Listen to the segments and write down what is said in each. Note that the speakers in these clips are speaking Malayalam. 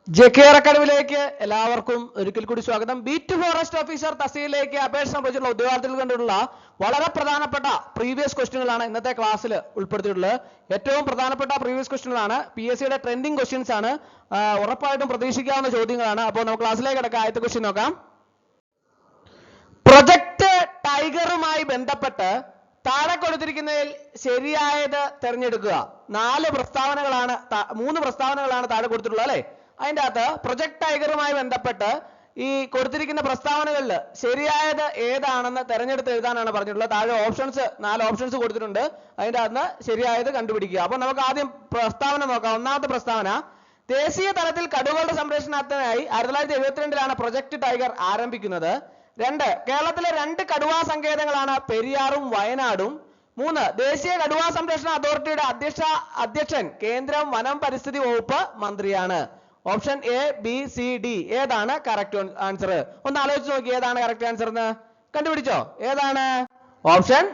ജെകെആർ അക്കാഡമിയിലേക്ക് എല്ലാവർക്കും ഒരിക്കൽ കൂടി സ്വാഗതം. ബീറ്റ് ഫോറസ്റ്റ് ഓഫീസർ തസ്തികയിലേക്ക് അപേക്ഷ സമർപ്പിച്ചിട്ടുള്ള ഉദ്യോഗാർത്ഥികൾ കണ്ടുള്ള വളരെ പ്രധാനപ്പെട്ട പ്രീവിയസ് ക്വസ്റ്റ്യനുകളാണ് ഇന്നത്തെ ക്ലാസ്സിൽ ഉൾപ്പെടുത്തിയിട്ടുള്ളത്. ഏറ്റവും പ്രധാനപ്പെട്ട പ്രീവിയസ് ക്വസ്റ്റ്യനുകളാണ്, PSCയുടെ ട്രെൻഡിങ് ക്വസ്റ്റ്യൻസ് ആണ്, ഉറപ്പായിട്ടും പ്രതീക്ഷിക്കാവുന്ന ചോദ്യങ്ങളാണ്. അപ്പോൾ നമുക്ക് ക്ലാസ്സിലേക്ക് കിടക്കാം. ആദ്യത്തെ ക്വസ്റ്റ്യൻ നോക്കാം. പ്രൊജക്ട് ടൈഗറുമായി ബന്ധപ്പെട്ട് താഴെ കൊടുത്തിരിക്കുന്നതിൽ ശരിയായത് തിരഞ്ഞെടുക്കുക. മൂന്ന് പ്രസ്താവനകളാണ് താഴെ കൊടുത്തിട്ടുള്ളത് അല്ലെ. അതിൻ്റെ അകത്ത് പ്രൊജക്ട് ടൈഗറുമായി ബന്ധപ്പെട്ട് ഈ കൊടുത്തിരിക്കുന്ന പ്രസ്താവനകളിൽ ശരിയായത് ഏതാണെന്ന് തെരഞ്ഞെടുത്ത് എഴുതാനാണ് പറഞ്ഞിട്ടുള്ളത്. താഴെ നാല് ഓപ്ഷൻസ് കൊടുത്തിട്ടുണ്ട്. അതിൻ്റെ അകത്ത് ശരിയായത് കണ്ടുപിടിക്കുക. അപ്പോൾ നമുക്ക് ആദ്യം പ്രസ്താവന നോക്കാം. ഒന്നാമത്തെ പ്രസ്താവന, ദേശീയ തലത്തിൽ കടുവകളുടെ സംരക്ഷണത്തിനായി 1972 പ്രൊജക്ട് ടൈഗർ ആരംഭിക്കുന്നത്. 2. കേരളത്തിലെ 2 കടുവാ സങ്കേതങ്ങളാണ് പെരിയാറും വയനാടും. 3. ദേശീയ കടുവാ സംരക്ഷണ അതോറിറ്റിയുടെ അധ്യക്ഷൻ കേന്ദ്രം വനം പരിസ്ഥിതി വകുപ്പ് മന്ത്രിയാണ്. Option A, B, C, D ഏതാണ് കറക്റ്റ് ആൻസർ? ഒന്ന് ആലോചിച്ച് നോക്കി, ഏതാണ് കറക്റ്റ് ആൻസർ എന്ന് കണ്ടുപിടിച്ചോ? ഏതാണ്? ഓപ്ഷൻ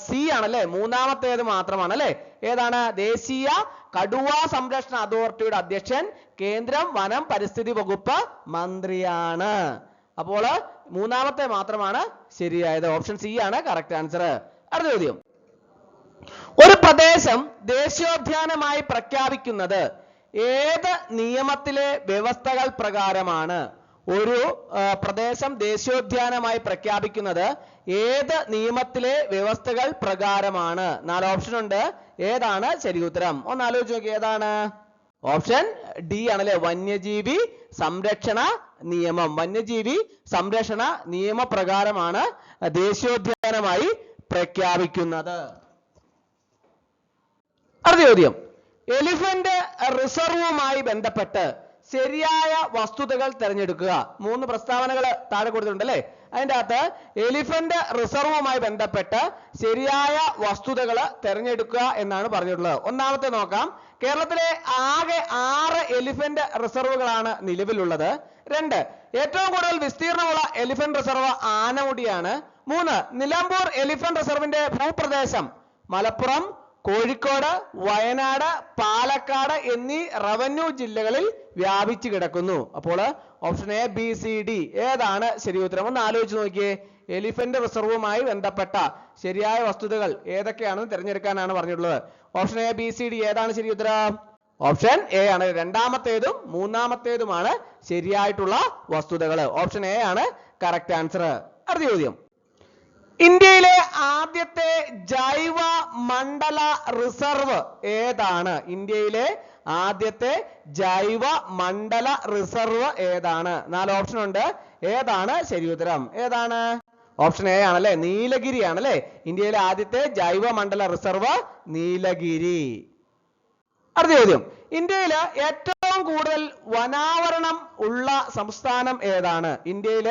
സി ആണല്ലേ, മൂന്നാമത്തേത് മാത്രമാണ് അല്ലെ. ഏതാണ്? ദേശീയ കടുവാ സംരക്ഷണ അതോറിറ്റിയുടെ അധ്യക്ഷൻ കേന്ദ്രം വനം പരിസ്ഥിതി വകുപ്പ് മന്ത്രിയാണ്. അപ്പോൾ മൂന്നാമത്തെ മാത്രമാണ് ശരിയായത്. ഓപ്ഷൻ സി ആണ് കറക്റ്റ് ആൻസർ. അടുത്ത ചോദ്യം, ഒരു പ്രദേശം ദേശീയോദ്യാനമായി പ്രഖ്യാപിക്കുന്നത് ഏത് നിയമത്തിലെ വ്യവസ്ഥകൾ പ്രകാരമാണ്? ഒരു പ്രദേശം ദേശീയോദ്യാനമായി പ്രഖ്യാപിക്കുന്നത് ഏത് നിയമത്തിലെ വ്യവസ്ഥകൾ പ്രകാരമാണ്? 4 ഓപ്ഷൻ ഉണ്ട്. ഏതാണ് ശരി ഉത്തരം? ഒന്ന് ആലോചിച്ച് നോക്കി, ഏതാണ്? ഓപ്ഷൻ ഡി ആണല്ലേ, വന്യജീവി സംരക്ഷണ നിയമം. വന്യജീവി സംരക്ഷണ നിയമപ്രകാരമാണ് ദേശീയോദ്യാനമായി പ്രഖ്യാപിക്കുന്നത്. അടുത്ത ചോദ്യം, എലിഫന്റ് റിസർവുമായി ബന്ധപ്പെട്ട് ശരിയായ വസ്തുതകൾ തിരഞ്ഞെടുക്കുക. 3 പ്രസ്താവനകൾ താഴെ കൊടുത്തിട്ടുണ്ട് അല്ലെ. അതിൻ്റെ അകത്ത് എലിഫന്റ് റിസർവുമായി ബന്ധപ്പെട്ട് ശരിയായ വസ്തുതകൾ തിരഞ്ഞെടുക്കുക എന്നാണ് പറഞ്ഞിട്ടുള്ളത്. ഒന്നാമത്തെ നോക്കാം. കേരളത്തിലെ ആകെ 6 എലിഫന്റ് റിസർവുകളാണ് നിലവിലുള്ളത്. 2. ഏറ്റവും കൂടുതൽ വിസ്തീർണമുള്ള എലിഫന്റ് റിസർവ് ആനമുടിയാണ്. 3. നിലമ്പൂർ എലിഫന്റ് റിസർവിന്റെ ഭൂപ്രദേശം മലപ്പുറം, കോഴിക്കോട്, വയനാട്, പാലക്കാട് എന്നീ റവന്യൂ ജില്ലകളിൽ വ്യാപിച്ചു കിടക്കുന്നു. അപ്പോൾ option A, B, C, D ഏതാണ് ശരി ഉത്തരം? ഒന്ന് ആലോചിച്ച് നോക്കിയേ. എലിഫന്റ് റിസർവുമായി ബന്ധപ്പെട്ട ശരിയായ വസ്തുതകൾ ഏതൊക്കെയാണെന്ന് തിരഞ്ഞെടുക്കാനാണ് പറഞ്ഞിട്ടുള്ളത്. Option A, B, C, D ഏതാണ് ശരി ഉത്തരം? ഓപ്ഷൻ എ ആണ്. രണ്ടാമത്തേതും മൂന്നാമത്തേതുമാണ് ശരിയായിട്ടുള്ള വസ്തുതകൾ. ഓപ്ഷൻ എ ആണ് കറക്റ്റ് ആൻസർ. അടുത്ത ചോദ്യം, ഇന്ത്യയിലെ ആദ്യത്തെ ജൈവ മണ്ഡല റിസർവ് ഏതാണ്? ഇന്ത്യയിലെ ആദ്യത്തെ ജൈവ മണ്ഡല റിസർവ് ഏതാണ്? 4 ഓപ്ഷൻ ഉണ്ട്. ഏതാണ് ശരി ഉത്തരം? ഏതാണ്? ഓപ്ഷൻ എ ആണല്ലേ, നീലഗിരി ആണല്ലേ. ഇന്ത്യയിലെ ആദ്യത്തെ ജൈവ മണ്ഡല റിസർവ് നീലഗിരി. അടുത്ത ചോദ്യം, ഇന്ത്യയിൽ ഏറ്റവും കൂടുതൽ വനാവരണം ഉള്ള സംസ്ഥാനം ഏതാണ്? ഇന്ത്യയിൽ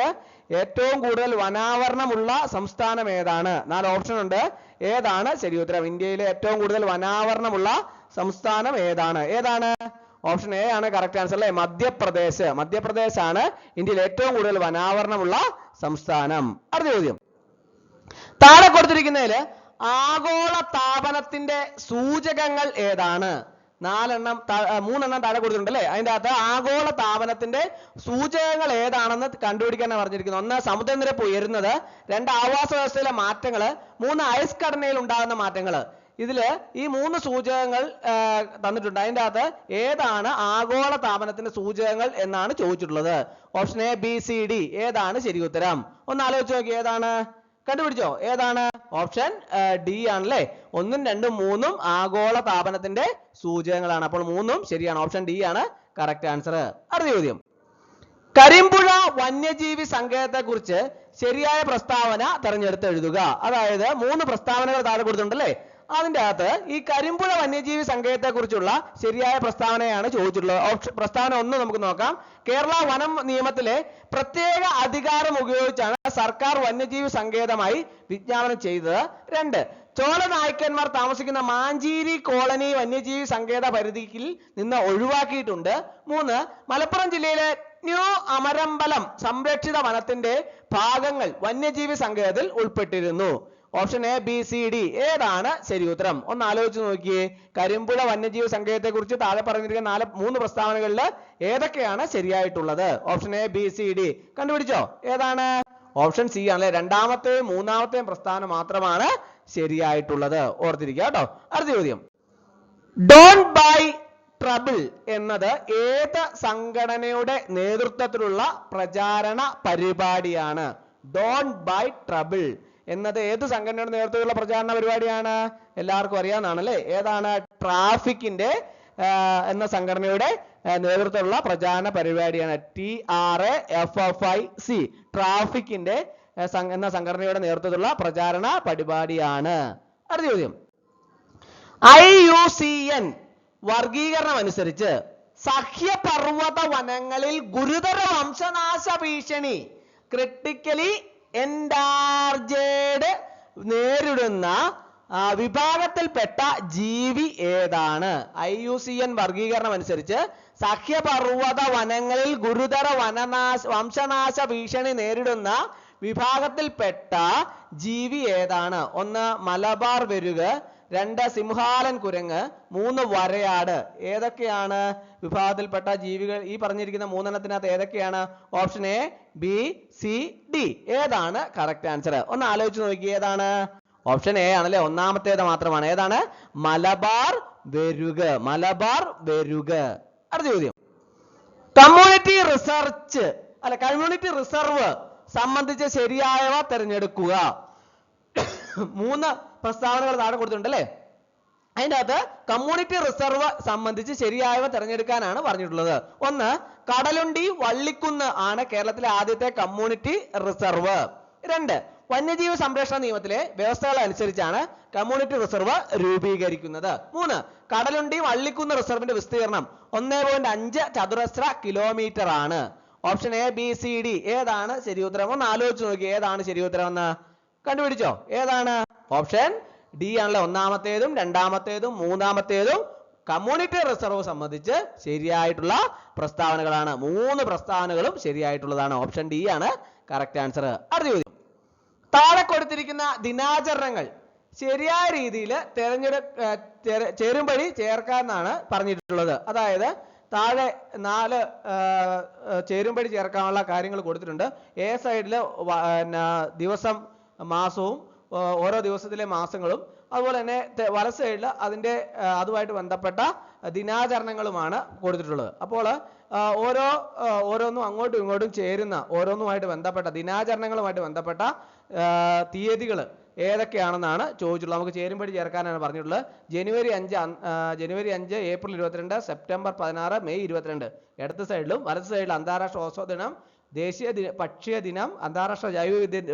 ഏറ്റവും കൂടുതൽ വനാവരണമുള്ള സംസ്ഥാനം ഏതാണ്? 4 ഓപ്ഷൻ ഉണ്ട്. ഏതാണ് ശരി ഉത്തരം? ഇന്ത്യയിലെ ഏറ്റവും കൂടുതൽ വനാവരണമുള്ള സംസ്ഥാനം ഏതാണ്? ഏതാണ്? ഓപ്ഷൻ എ ആണ് കറക്റ്റ് ആൻസർ അല്ലേ, മധ്യപ്രദേശ്. മധ്യപ്രദേശ് ആണ് ഇന്ത്യയിൽ ഏറ്റവും കൂടുതൽ വനാവരണമുള്ള സംസ്ഥാനം. അടുത്ത ചോദ്യം, താഴെ കൊടുത്തിരിക്കുന്നതിൽ ആഗോള താപനത്തിന്റെ സൂചകങ്ങൾ ഏതാണ്? 3 താഴെ കൊടുത്തിട്ടുണ്ട് അല്ലെ. അതിൻ്റെ അകത്ത് ആഗോള താപനത്തിന്റെ സൂചകങ്ങൾ ഏതാണെന്ന് കണ്ടുപിടിക്കാനാണ് പറഞ്ഞിരിക്കുന്നത്. 1. സമുദ്രനിരപ്പ് ഉയരുന്നത്. 2. ആവാസ വ്യവസ്ഥയിലെ മാറ്റങ്ങൾ. 3. ഐസ് ഘടനയിൽ ഉണ്ടാകുന്ന മാറ്റങ്ങൾ. ഇതില് ഈ 3 സൂചകങ്ങൾ തന്നിട്ടുണ്ട്. അതിൻ്റെ അകത്ത് ഏതാണ് ആഗോള താപനത്തിന്റെ സൂചകങ്ങൾ എന്നാണ് ചോദിച്ചിട്ടുള്ളത്. Option A, B, C, D ഏതാണ് ശരി ഉത്തരം? ഒന്ന് ആലോചിച്ച് നോക്കി, ഏതാണ്? കണ്ടുപിടിച്ചോ? ഏതാണ്? ഓപ്ഷൻ ഡി ആണല്ലേ. 1, 2, 3 ആഗോള താപനത്തിന്റെ സൂചകങ്ങളാണ്. അപ്പോൾ 3 ശരിയാണ്. ഓപ്ഷൻ ഡി ആണ് കറക്റ്റ് ആൻസർ. അടുത്ത ചോദ്യം, കരിമ്പുഴ വന്യജീവി സങ്കേതത്തെ കുറിച്ച് ശരിയായ പ്രസ്താവന തെരഞ്ഞെടുത്ത് എഴുതുക. അതായത് 3 പ്രസ്താവനകൾ താഴെ കൊടുത്തിട്ടുണ്ടല്ലേ. അതിൻ്റെ അകത്ത് ഈ കരിമ്പുഴ വന്യജീവി സങ്കേതത്തെ കുറിച്ചുള്ള ശരിയായ പ്രസ്താവനയാണ് ചോദിച്ചിട്ടുള്ളത്. പ്രസ്താവന 1 നമുക്ക് നോക്കാം. കേരള വനം നിയമത്തിലെ പ്രത്യേക അധികാരം ഉപയോഗിച്ചാണ് സർക്കാർ വന്യജീവി സങ്കേതമായി വിജ്ഞാപനം ചെയ്തത്. 2. ചോല നായ്ക്കന്മാർ താമസിക്കുന്ന മാഞ്ചേരി കോളനി വന്യജീവി സങ്കേത പരിധിയിൽ നിന്ന് ഒഴിവാക്കിയിട്ടുണ്ട്. 3. മലപ്പുറം ജില്ലയിലെ ന്യൂ അമരമ്പലം സംരക്ഷിത വനത്തിന്റെ ഭാഗങ്ങൾ വന്യജീവി സങ്കേതത്തിൽ ഉൾപ്പെട്ടിരുന്നു. Option A B C D ഏതാണ് ശരി ഉത്തരം? ഒന്ന് ആലോചിച്ച് നോക്കിയേ. കരിമ്പുഴ വന്യജീവി സങ്കേതത്തെ കുറിച്ച് താഴെ പറഞ്ഞിരിക്കുന്ന മൂന്ന് പ്രസ്താവനകളിൽ ഏതൊക്കെയാണ് ശരിയായിട്ടുള്ളത്? Option A B C D കണ്ടുപിടിച്ചോ? ഏതാണ്? ഓപ്ഷൻ സി ആണല്ലേ. രണ്ടാമത്തെയും മൂന്നാമത്തെയും പ്രസ്താവന മാത്രമാണ് ശരിയായിട്ടുള്ളത്. ഓർത്തിരിക്കുക കേട്ടോ. അടുത്ത ചോദ്യം, ഡോണ്ട് ബൈ ട്രബിൾ എന്നത് ഏത് സംഘടനയുടെ നേതൃത്വത്തിലുള്ള പ്രചാരണ പരിപാടിയാണ്? ഡോണ്ട് ബൈ ട്രബിൾ എന്നത് ഏത് സംഘടനയുടെ നേതൃത്വത്തിലുള്ള പ്രചാരണ പരിപാടിയാണ്? എല്ലാവർക്കും അറിയാവുന്നതാണല്ലേ. ഏതാണ്? ട്രാഫിക്കിന്റെ എന്ന സംഘടനയുടെ നേതൃത്വത്തിലുള്ള പ്രചാരണ പരിപാടിയാണ്. TRAFFIC ട്രാഫിക്കിന്റെ എന്ന സംഘടനയുടെ നേതൃത്വത്തിലുള്ള പ്രചാരണ പരിപാടിയാണ്. അടുത്ത ചോദ്യം, IUCN വർഗീകരണം അനുസരിച്ച് സഹ്യപർവ്വത വനങ്ങളിൽ ഗുരുതര വംശനാശ ഭീഷണി ക്രിട്ടിക്കലി എൻഡാർജേഡ് നേരിടുന്ന വിഭാഗത്തിൽപ്പെട്ട ജീവി ഏതാണ്? IUCN വർഗീകരണം അനുസരിച്ച് സഹ്യപർവ്വത വനങ്ങളിൽ ഗുരുതര വംശനാശ ഭീഷണി നേരിടുന്ന വിഭാഗത്തിൽപ്പെട്ട ജീവി ഏതാണ്? ഒന്ന് മലബാർ വെരുക്, രണ്ട് സിംഹാലൻ കുരങ്ങ്, മൂന്ന് വരയാട്. ഏതൊക്കെയാണ് വിഭാഗത്തിൽപ്പെട്ട ജീവികൾ? ഈ പറഞ്ഞിരിക്കുന്ന മൂന്നെണ്ണത്തിനകത്ത് ഏതൊക്കെയാണ്? Option A B C D ഏതാണ് കറക്റ്റ് ആൻസർ? ഒന്ന് ആലോചിച്ച് നോക്കി. ഏതാണ്? ഓപ്ഷൻ എ ആണല്ലേ. ഒന്നാമത്തേത് മാത്രമാണ്. ഏതാണ്? മലബാർ വെരുക്. മലബാർ വെരുക്. അടുത്ത ചോദ്യം, കമ്മ്യൂണിറ്റി റിസർവ് സംബന്ധിച്ച് ശരിയായവ തിരഞ്ഞെടുക്കുക. മൂന്ന് പ്രസ്താവനകൾ താഴെ കൊടുത്തിട്ടുണ്ട് അല്ലേ. അതിൻ്റെ അകത്ത് കമ്മ്യൂണിറ്റി റിസർവ് സംബന്ധിച്ച് ശരിയായവ തിരഞ്ഞെടുക്കാനാണ് പറഞ്ഞിട്ടുള്ളത്. ഒന്ന്, കടലുണ്ടി വള്ളിക്കുന്ന് ആണ് കേരളത്തിലെ ആദ്യത്തെ കമ്മ്യൂണിറ്റി റിസർവ്. രണ്ട്, വന്യജീവി സംരക്ഷണ നിയമത്തിലെ വ്യവസ്ഥകൾ അനുസരിച്ചാണ് കമ്മ്യൂണിറ്റി റിസർവ് രൂപീകരിക്കുന്നത്. മൂന്ന്, കടലുണ്ടി വള്ളിക്കുന്ന് റിസർവിന്റെ വിസ്തീർണം 1.5 ചതുരശ്ര കിലോമീറ്റർ ആണ്. Option A B C D ഏതാണ് ശരി ഉത്തരം? ഒന്ന് ആലോചിച്ച് നോക്കി. ഏതാണ് ശരി ഉത്തരം എന്ന് കണ്ടുപിടിച്ചോ? ഏതാണ്? ഓപ്ഷൻ ഡി ആണല്ലേ. ഒന്നാമത്തേതും രണ്ടാമത്തേതും മൂന്നാമത്തേതും കമ്മ്യൂണിറ്റി റിസർവ് സംബന്ധിച്ച് ശരിയായിട്ടുള്ള പ്രസ്താവനകളാണ്. മൂന്ന് പ്രസ്താവനകളും ശരിയായിട്ടുള്ളതാണ്. ഓപ്ഷൻ ഡി ആണ് കറക്റ്റ് ആൻസർ. അടുത്ത ചോദ്യം, താഴെ കൊടുത്തിരിക്കുന്ന ദിനാചരണങ്ങൾ ശരിയായ രീതിയിൽ ചേരുംപടി ചേർക്കാമെന്നാണ് പറഞ്ഞിട്ടുള്ളത്. അതായത് താഴെ 4 ചേരുംപടി ചേർക്കാനുള്ള കാര്യങ്ങൾ കൊടുത്തിട്ടുണ്ട്. എ സൈഡിൽ ദിവസം മാസവും ഓരോ ദിവസത്തിലെ മാസങ്ങളും, അതുപോലെ തന്നെ വല സൈഡിൽ അതിൻ്റെ അതുമായിട്ട് ബന്ധപ്പെട്ട ദിനാചരണങ്ങളുമാണ് കൊടുത്തിട്ടുള്ളത്. അപ്പോൾ ഓരോന്നും അങ്ങോട്ടും ഇങ്ങോട്ടും ചേരുന്ന ഓരോന്നുമായിട്ട് ബന്ധപ്പെട്ട ദിനാചരണങ്ങളുമായിട്ട് ബന്ധപ്പെട്ട തീയതികൾ ഏതൊക്കെയാണെന്നാണ് ചോദിച്ചിട്ടുള്ളത്. നമുക്ക് ചേരുംപടി ചേർക്കാനാണ് പറഞ്ഞിട്ടുള്ളത്. ജനുവരി 5, ഏപ്രിൽ 22, സെപ്റ്റംബർ 16, മെയ് 22. ഇടത് സൈഡിലും വലത് സൈഡിലും അന്താരാഷ്ട്ര ഓസോ ദിനം, ദേശീയ പക്ഷിയ ദിനം, അന്താരാഷ്ട്ര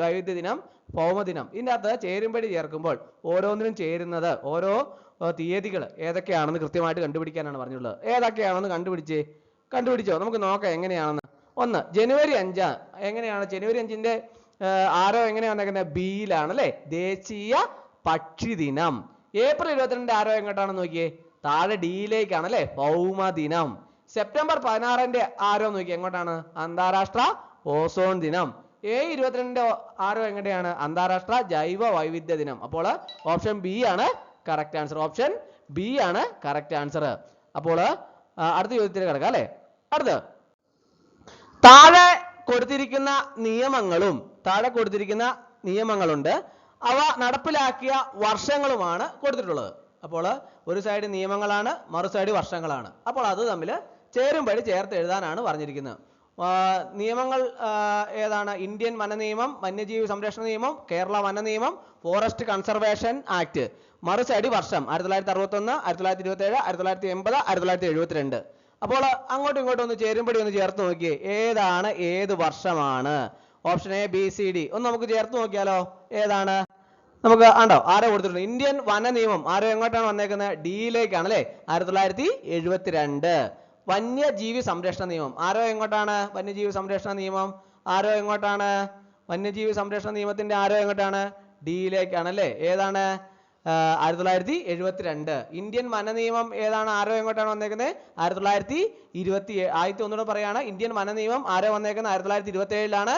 വൈവിധ്യ ദിനം, ഭൗമദിനം. ഇതിൻ്റെ അകത്ത് ചേരുംപടി ചേർക്കുമ്പോൾ ഓരോന്നിനും ചേരുന്നത് ഓരോ തീയതികൾ ഏതൊക്കെയാണെന്ന് കൃത്യമായിട്ട് കണ്ടുപിടിക്കാനാണ് പറഞ്ഞിട്ടുള്ളത്. ഏതൊക്കെയാണെന്ന് കണ്ടുപിടിച്ചോ? നമുക്ക് നോക്കാം എങ്ങനെയാണെന്ന്. ഒന്ന്, ജനുവരി 5 എങ്ങനെയാണ്? ജനുവരി 5ന്റെ ആരോ എങ്ങനെയാണ് വന്നേക്കുന്നത്? ബിയിലാണ് അല്ലേ. ദേശീയ പക്ഷി ദിനം. ഏപ്രിൽ 22 ആരോ എങ്ങോട്ടാണെന്ന് നോക്കിയേ? താഴെ ഡിയിലേക്കാണ് അല്ലേ. ഭൗമദിനം. സെപ്റ്റംബർ 16ന്റെ ആരോ നോക്കി എങ്ങോട്ടാണ്? അന്താരാഷ്ട്ര ഓസോൺ ദിനം. മെയ് 22ന്റെ ആരോ എങ്ങനെയാണ്? അന്താരാഷ്ട്ര ജൈവ വൈവിധ്യ ദിനം. അപ്പോൾ ഓപ്ഷൻ ബി ആണ് കറക്റ്റ് ആൻസർ. ഓപ്ഷൻ ബി ആണ് കറക്റ്റ് ആൻസർ. അപ്പോൾ അടുത്ത ചോദ്യത്തിലേക്ക് കിടക്കാം അല്ലേ. അടുത്ത്, താഴെ കൊടുത്തിരിക്കുന്ന നിയമങ്ങളുണ്ട്. അവ നടപ്പിലാക്കിയ വർഷങ്ങളുമാണ് കൊടുത്തിട്ടുള്ളത്. അപ്പോൾ ഒരു സൈഡ് നിയമങ്ങളാണ്, മറു സൈഡ് വർഷങ്ങളാണ്. അപ്പോൾ അത് തമ്മിൽ ചേരുംപടി ചേർത്ത് എഴുതാനാണ് പറഞ്ഞിരിക്കുന്നത്. നിയമങ്ങൾ ഏതാണ്? ഇന്ത്യൻ വന നിയമം, വന്യജീവി സംരക്ഷണ നിയമം, കേരള വന നിയമം, ഫോറസ്റ്റ് കൺസർവേഷൻ ആക്ട്. മറു സൈഡ് വർഷം 1961, 1927, 1980, 1972. അപ്പോൾ അങ്ങോട്ടും ഇങ്ങോട്ടും ഒന്ന് ചേരുംപടി ഒന്ന് ചേർത്ത് നോക്കിയേ. ഏതാണ് ഏത് വർഷമാണ്? Option A B C D ഒന്ന് നമുക്ക് ചേർത്ത് നോക്കിയാലോ. ഏതാണ്? നമുക്ക് ആണ്ടോ ആരോ കൊടുത്തിട്ടുണ്ട്. ഇന്ത്യൻ വന നിയമം ആരോ എങ്ങോട്ടാണ് വന്നേക്കുന്നത്? ഡിയിലേക്കാണ് അല്ലേ. 1972. വന്യജീവി സംരക്ഷണ നിയമം ആരോ എങ്ങോട്ടാണ്? വന്യജീവി സംരക്ഷണ നിയമം ആരോ എങ്ങോട്ടാണ്? വന്യജീവി സംരക്ഷണ നിയമത്തിന്റെ ആരോ എങ്ങോട്ടാണ്? ഡിയിലേക്കാണ് അല്ലേ. ഏതാണ്? 1972. ഇന്ത്യൻ വനനിയമം ഏതാണ്, ആരോ എങ്ങോട്ടാണ് വന്നേക്കുന്നത്? 1927. ആദ്യത്തെ ഒന്നുകൂടെ പറയാണ്, ഇന്ത്യൻ വനനിയമം ആരോ വന്നേക്കുന്നത് 1927ലാണ്.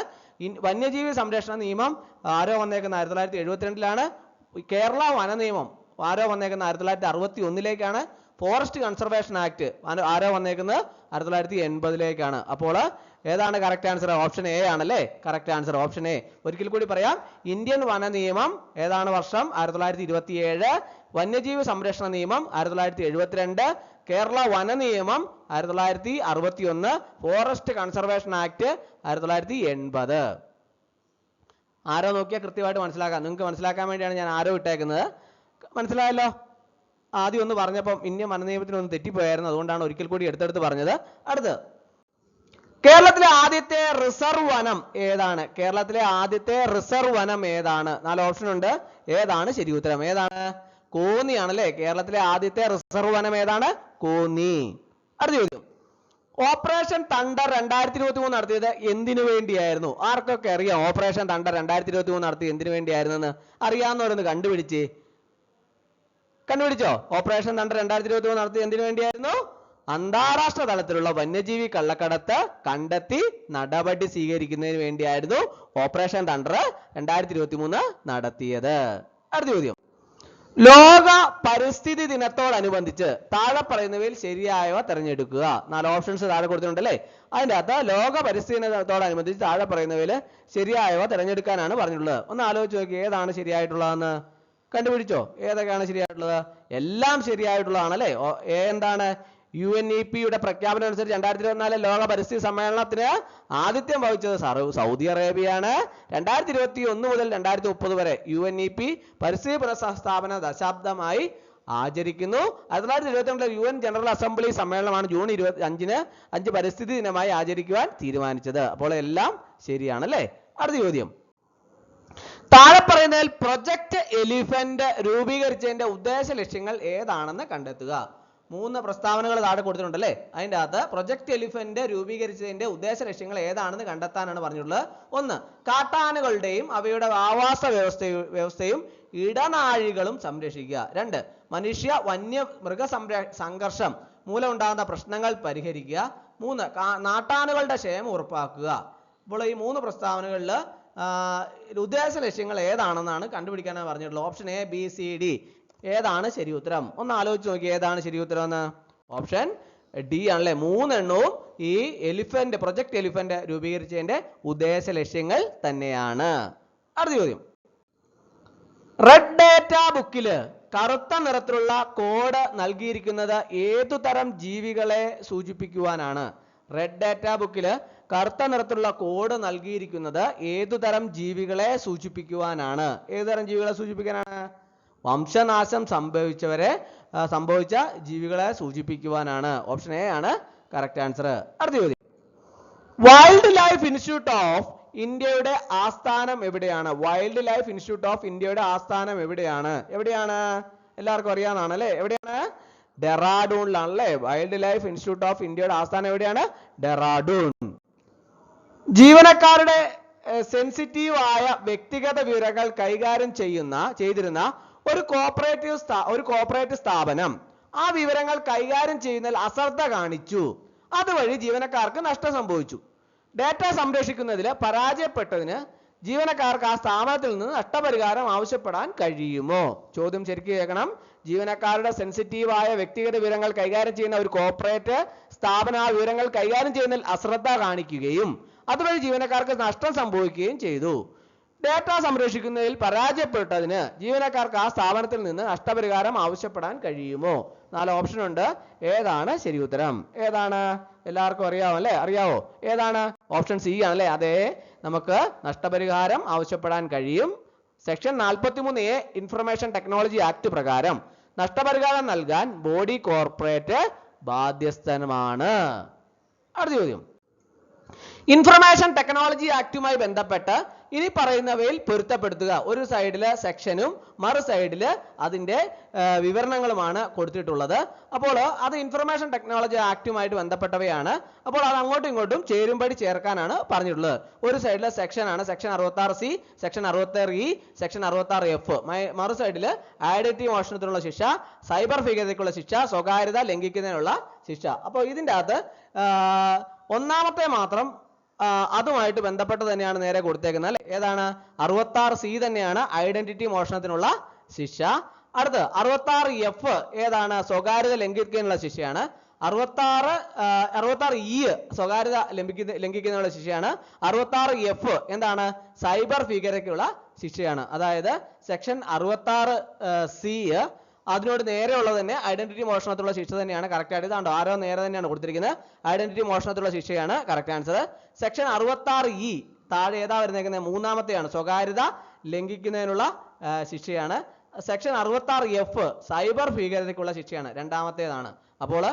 വന്യജീവി സംരക്ഷണ നിയമം ആരോ വന്നേക്കുന്നത് 1972ലാണ്. കേരള വനനിയമം ആരോ വന്നേക്കുന്നത് 1961ലേക്കാണ്. ഫോറസ്റ്റ് കൺസർവേഷൻ ആക്ട് ആരോ വന്നേക്കുന്നത് 1980ലേക്കാണ്. അപ്പോൾ ഏതാണ് കറക്റ്റ് ആൻസർ? ഓപ്ഷൻ എ ആണല്ലേ കറക്റ്റ് ആൻസർ, ഓപ്ഷൻ എ. ഒരിക്കൽ കൂടി പറയാം, ഇന്ത്യൻ വന നിയമം ഏതാണ് വർഷം? 1927. വന്യജീവി സംരക്ഷണ നിയമം 1972. കേരള വന നിയമം 1961. Forest conservation act 1980. ആരോ നോക്കിയാൽ കൃത്യമായിട്ട് മനസ്സിലാക്കാം. നിങ്ങൾക്ക് മനസ്സിലാക്കാൻ വേണ്ടിയാണ് ഞാൻ ആരോ ഇട്ടേക്കുന്നത്. മനസ്സിലായല്ലോ? ആദ്യം ഒന്ന് പറഞ്ഞപ്പം ഇന്ത്യൻ വന നിയമത്തിനൊന്ന് തെറ്റിപ്പോയായിരുന്നു, അതുകൊണ്ടാണ് ഒരിക്കൽ കൂടി എടുത്തെടുത്ത് പറഞ്ഞത്. അടുത്ത്, കേരളത്തിലെ ആദ്യത്തെ റിസർവ് വനം ഏതാണ്? കേരളത്തിലെ ആദ്യത്തെ റിസർവ് വനം ഏതാണ്? 4 ഓപ്ഷൻ ഉണ്ട്. ഏതാണ് ശരി ഉത്തരം? ഏതാണ്? കോന്നി ആണല്ലേ കേരളത്തിലെ ആദ്യത്തെ റിസർവ് വനം. ഏതാണ്? കോന്നി. അടുത്ത ചോദ്യം, ഓപ്പറേഷൻ തണ്ടർ 2023 നടത്തിയത് എന്തിനു വേണ്ടിയായിരുന്നു? ആർക്കൊക്കെ അറിയാം ഓപ്പറേഷൻ തണ്ടർ 2023 നടത്തിയത് എന്തിനു വേണ്ടിയായിരുന്നെന്ന്? അറിയാവുന്നവരൊന്ന് കണ്ടുപിടിച്ചോ? ഓപ്പറേഷൻ തണ്ടർ 2023 നടത്തിയത് എന്തിനു വേണ്ടിയായിരുന്നു? അന്താരാഷ്ട്ര തലത്തിലുള്ള വന്യജീവി കള്ളക്കടത്ത് കണ്ടെത്തി നടപടി സ്വീകരിക്കുന്നതിന് വേണ്ടിയായിരുന്നു ഓപ്പറേഷൻ തണ്ടർ 2023 നടത്തിയത്. അടുത്ത ചോദ്യം, ലോക പരിസ്ഥിതി ദിനത്തോടനുബന്ധിച്ച് താഴെ പറയുന്നവയിൽ ശരിയായവ തിരഞ്ഞെടുക്കുക. 4 ഓപ്ഷൻസ് താഴെ കൊടുത്തിട്ടുണ്ടല്ലേ. അതിൻ്റെ അകത്ത് ലോക പരിസ്ഥിതി ദിനത്തോടനുബന്ധിച്ച് താഴെ പറയുന്നവയിൽ ശരിയായവ തിരഞ്ഞെടുക്കാനാണ് പറഞ്ഞിട്ടുള്ളത്. ഒന്ന് ആലോചിച്ച് നോക്കി, ഏതാണ് ശരിയായിട്ടുള്ളതെന്ന് കണ്ടുപിടിച്ചോ? ഏതൊക്കെയാണ് ശരിയായിട്ടുള്ളത്? എല്ലാം ശരിയായിട്ടുള്ളതാണല്ലേ. എന്താണ്? UNEP-യുടെ പ്രഖ്യാപനം അനുസരിച്ച് 2024 ലോക പരിസ്ഥിതി സമ്മേളനത്തിന് ആതിഥ്യം വഹിച്ചത് സൗദി അറേബ്യയാണ്. 2021 മുതൽ 2030 വരെ UNEP പരിസ്ഥിതി പുനഃസ്ഥാപന ദശാബ്ദമായി ആചരിക്കുന്നു. 1922 UN ജനറൽ അസംബ്ലി സമ്മേളനമാണ് ജൂൺ 25-ന് 5 പരിസ്ഥിതി ദിനമായി ആചരിക്കുവാൻ തീരുമാനിച്ചത്. അപ്പോൾ എല്ലാം ശരിയാണല്ലേ. അടുത്ത ചോദ്യം, താഴെ പറയുന്നതിൽ പ്രൊജക്ട് എലിഫന്റ് രൂപീകരിച്ചതിന്റെ ഉദ്ദേശ ലക്ഷ്യങ്ങൾ ഏതാണെന്ന് കണ്ടെത്തുക. 3 പ്രസ്താവനകൾ താഴെ കൊടുത്തിട്ടുണ്ടല്ലേ. അതിൻ്റെ അകത്ത് പ്രൊജക്ട് എലിഫന്റ് രൂപീകരിച്ചതിന്റെ ഉദ്ദേശ ലക്ഷ്യങ്ങൾ ഏതാണെന്ന് കണ്ടെത്താനാണ് പറഞ്ഞിട്ടുള്ളത്. 1, കാട്ടാനകളുടെയും അവയുടെ ആവാസ വ്യവസ്ഥയും ഇടനാഴികളും സംരക്ഷിക്കുക. 2, മനുഷ്യ വന്യ മൃഗ സംഘർഷം മൂലമുണ്ടാകുന്ന പ്രശ്നങ്ങൾ പരിഹരിക്കുക. 3, നാട്ടാനുകളുടെ ക്ഷേമം ഉറപ്പാക്കുക. അപ്പോൾ ഈ 3 പ്രസ്താവനകളിൽ ഉദ്ദേശ ലക്ഷ്യങ്ങൾ ഏതാണെന്നാണ് കണ്ടുപിടിക്കാനാണ് പറഞ്ഞിട്ടുള്ളത്. Option A, B, C, D. ഏതാണ് ശരി ഉത്തരം? ഒന്ന് ആലോചിച്ച് നോക്കി, ഏതാണ് ശരി ഉത്തരം എന്ന്. ഓപ്ഷൻ ഡി ആണല്ലേ. 3 എണ്ണവും ഈ പ്രൊജക്ട് എലിഫന്റ് രൂപീകരിച്ചതിന്റെ ഉദ്ദേശ ലക്ഷ്യങ്ങൾ തന്നെയാണ്. അടുത്ത ചോദ്യം, റെഡ് ഡേറ്റ ബുക്കില് കറുത്ത നിറത്തിലുള്ള കോഡ് നൽകിയിരിക്കുന്നത് ഏതുതരം ജീവികളെ സൂചിപ്പിക്കുവാനാണ്? റെഡ് ഡേറ്റ ബുക്കില് കറുത്ത നിറത്തിലുള്ള കോഡ് നൽകിയിരിക്കുന്നത് ഏതുതരം ജീവികളെ സൂചിപ്പിക്കുവാനാണ്? ഏതുതരം ജീവികളെ സൂചിപ്പിക്കാനാണ്? വംശനാശം സംഭവിച്ച ജീവികളെ സൂചിപ്പിക്കുവാനാണ്. ഓപ്ഷൻ എ ആണ് കറക്റ്റ് ആൻസർ. അടുത്ത ചോദ്യം, വൈൽഡ് ലൈഫ് ഇൻസ്റ്റിറ്റ്യൂട്ട് ഓഫ് ഇന്ത്യയുടെ ആസ്ഥാനം എവിടെയാണ്? വൈൽഡ് ലൈഫ് ഇൻസ്റ്റിറ്റ്യൂട്ട് ഓഫ് ഇന്ത്യയുടെ ആസ്ഥാനം എവിടെയാണ്? എല്ലാവർക്കും അറിയാവുന്നതാണ് അല്ലേ. എവിടെയാണ്? ഡെറാഡൂണിലാണല്ലേ. വൈൽഡ് ലൈഫ് ഇൻസ്റ്റിറ്റ്യൂട്ട് ഓഫ് ഇന്ത്യയുടെ ആസ്ഥാനം എവിടെയാണ്? ഡെറാഡൂൺ. ജീവനക്കാരുടെ സെൻസിറ്റീവ് ആയ വ്യക്തിഗത വിവരങ്ങൾ കൈകാര്യം ചെയ്തിരുന്ന ഒരു കോർപ്പറേറ്റ് സ്ഥാപനം ആ വിവരങ്ങൾ കൈകാര്യം ചെയ്യുന്നതിൽ അശ്രദ്ധ കാണിച്ചു. അതുവഴി ജീവനക്കാർക്ക് നഷ്ടം സംഭവിച്ചു. ഡാറ്റ സംരക്ഷിക്കുന്നതിൽ പരാജയപ്പെട്ടതിന് ജീവനക്കാർക്ക് ആ സ്ഥാപനത്തിൽ നിന്ന് നഷ്ടപരിഹാരം ആവശ്യപ്പെടാൻ കഴിയുമോ? ചോദ്യം ശരിക്കും കേൾക്കണം. ജീവനക്കാരുടെ സെൻസിറ്റീവായ വ്യക്തിഗത വിവരങ്ങൾ കൈകാര്യം ചെയ്യുന്ന ഒരു കോർപ്പറേറ്റ് സ്ഥാപനം ആ വിവരങ്ങൾ കൈകാര്യം ചെയ്യുന്നതിൽ അശ്രദ്ധ കാണിക്കുകയും അതുവഴി ജീവനക്കാർക്ക് നഷ്ടം സംഭവിക്കുകയും ചെയ്തു. ഡാറ്റ സംരക്ഷിക്കുന്നതിൽ പരാജയപ്പെട്ടതിന് ജീവനക്കാർക്ക് ആ സ്ഥാപനത്തിൽ നിന്ന് നഷ്ടപരിഹാരം ആവശ്യപ്പെടാൻ കഴിയുമോ? 4 ഓപ്ഷൻ ഉണ്ട്. ഏതാണ് ശരി ഉത്തരം? ഏതാണ്? എല്ലാവർക്കും അറിയാമല്ലേ. അറിയാവോ? ഏതാണ്? ഓപ്ഷൻ സി ആണല്ലേ. അതെ, നമുക്ക് നഷ്ടപരിഹാരം ആവശ്യപ്പെടാൻ കഴിയും. Section 43A information technology act പ്രകാരം നഷ്ടപരിഹാരം നൽകാൻ ബോഡി കോർപ്പറേറ്റ് ബാധ്യസ്ഥമാണ്. അടുത്ത ചോദ്യം, ഇൻഫർമേഷൻ ടെക്നോളജി ആക്ടുമായി ബന്ധപ്പെട്ട് ഇനി പറയുന്നവയിൽ പൊരുത്തപ്പെടുത്തുക. ഒരു സൈഡില് സെക്ഷനും മറു സൈഡില് അതിന്റെ വിവരണങ്ങളുമാണ് കൊടുത്തിട്ടുള്ളത്. അപ്പോൾ അത് ഇൻഫർമേഷൻ ടെക്നോളജി ആക്ടുമായിട്ട് ബന്ധപ്പെട്ടവയാണ്. അപ്പോൾ അത് അങ്ങോട്ടും ഇങ്ങോട്ടും ചേരുംപടി ചേർക്കാനാണ് പറഞ്ഞിട്ടുള്ളത്. ഒരു സൈഡിലെ സെക്ഷൻ ആണ് section 66C, section 66E, section 66F. മറു സൈഡില് ഐഡന്റിറ്റി മോഷണത്തിനുള്ള ശിക്ഷ, സൈബർ ഭീകരതയ്ക്കുള്ള ശിക്ഷ, സ്വകാര്യത ലംഘിക്കുന്നതിനുള്ള ശിക്ഷ. അപ്പോൾ ഇതിൻ്റെ അകത്ത് ഒന്നാമത്തെ മാത്രം അതുമായിട്ട് ബന്ധപ്പെട്ട് തന്നെയാണ് നേരെ കൊടുത്തേക്കുന്നത് അല്ലെ. ഏതാണ്? 66C തന്നെയാണ് ഐഡന്റിറ്റി മോഷണത്തിനുള്ള ശിക്ഷ. അടുത്ത് 66F ഏതാണ്? സ്വകാര്യത ലംഘിക്കുന്നതിനുള്ള ശിക്ഷയാണ്. 66E സ്വകാര്യത ലംഘിക്കുന്നതിനുള്ള ശിക്ഷയാണ്. 66F എന്താണ്? സൈബർ ഭീകരതയ്ക്കുള്ള ശിക്ഷയാണ്. അതായത് സെക്ഷൻ 66C അതിനോട് നേരെയുള്ളത് തന്നെ ഐഡന്റിറ്റി മോഷണത്തിലുള്ള ശിക്ഷ തന്നെയാണ്. കറക്റ്റ് ആയിട്ട് ഇതാണ്ടോ ആരോ നേരെ തന്നെയാണ് കൊടുത്തിരിക്കുന്നത്. ഐഡന്റിറ്റി മോഷണത്തിലുള്ള ശിക്ഷയാണ് കറക്റ്റ് ആൻസർ. സെക്ഷൻ 66E താഴെ ഏതാ വരുന്നേക്കുന്നത്? മൂന്നാമത്തെയാണ്, സ്വകാര്യത ലംഘിക്കുന്നതിനുള്ള ശിക്ഷയാണ്. സെക്ഷൻ 66F സൈബർ ഭീകരതയ്ക്കുള്ള ശിക്ഷയാണ്, രണ്ടാമത്തേതാണ്. അപ്പോൾ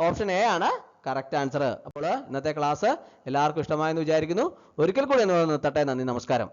ഓപ്ഷൻ എ ആണ് കറക്റ്റ് ആൻസർ. അപ്പോൾ ഇന്നത്തെ ക്ലാസ് എല്ലാവർക്കും ഇഷ്ടമായെന്ന് വിചാരിക്കുന്നു. ഒരിക്കൽ കൂടി നിർത്തട്ടെ. നന്ദി, നമസ്കാരം.